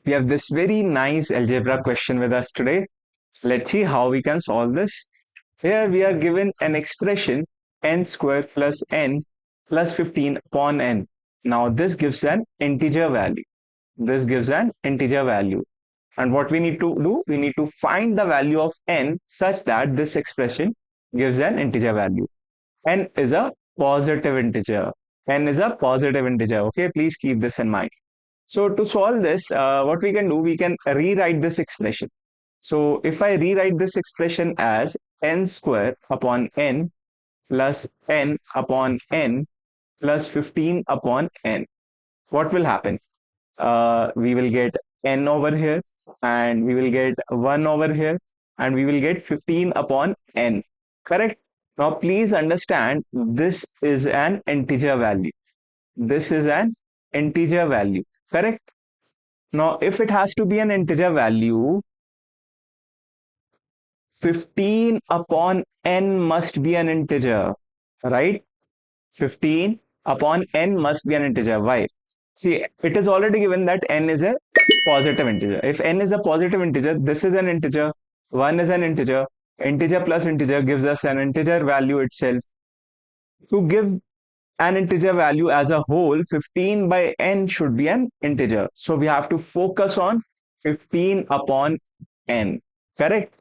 We have this very nice algebra question with us today. Let's see how we can solve this. Here we are given an expression n square plus n plus 15 upon n. Now this gives an integer value. This gives an integer value. And what we need to do? We need to find the value of n such that this expression gives an integer value. N is a positive integer. N is a positive integer. Okay, please keep this in mind. So to solve this, what we can do, we can rewrite this expression. So if I rewrite this expression as n square upon n plus n upon n plus 15 upon n, what will happen? We will get n over here, and we will get 1 over here, and we will get 15 upon n. Correct? Now please understand, this is an integer value. This is an integer value. Correct? Now, if it has to be an integer value, 15 upon n must be an integer, right? 15 upon n must be an integer. Why? See, it is already given that n is a positive integer. If n is a positive integer, this is an integer, 1 is an integer, integer plus integer gives us an integer value itself. To give an integer value as a whole, 15 by n should be an integer. So we have to focus on 15 upon n. Correct?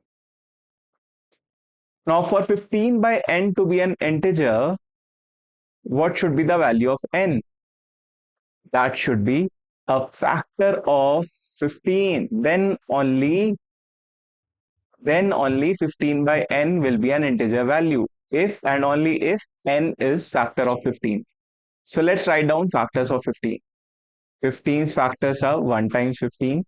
Now for 15 by n to be an integer, what should be the value of n? That should be a factor of 15. Then only 15 by n will be an integer value. If and only if n is factor of 15. So let's write down factors of 15. 15's factors are 1 times 15,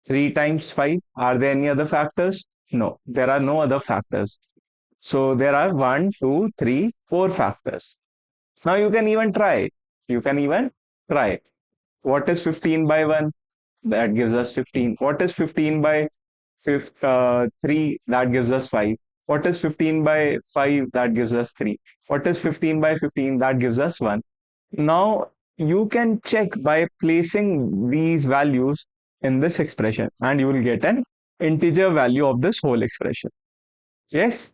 3 times 5. Are there any other factors? No, there are no other factors. So there are 1, 2, 3, 4 factors. Now you can even try. What is 15 by 1? That gives us 15. What is 15 by 3? That gives us 5. What is 15 by 5? That gives us 3. What is 15 by 15? That gives us 1. Now you can check by placing these values in this expression, and you will get an integer value of this whole expression. Yes?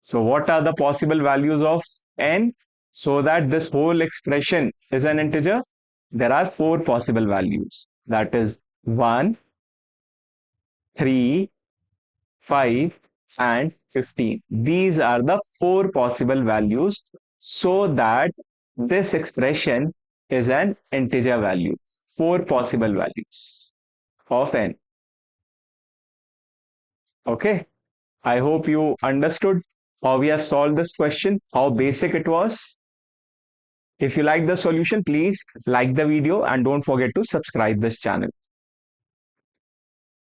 So what are the possible values of n so that this whole expression is an integer? There are 4 possible values. That is 1, 3, 5, and 15. These are the 4 possible values so that this expression is an integer value. 4 possible values of n. Okay. I hope you understood how we have solved this question, how basic it was. If you like the solution, please like the video and don't forget to subscribe this channel.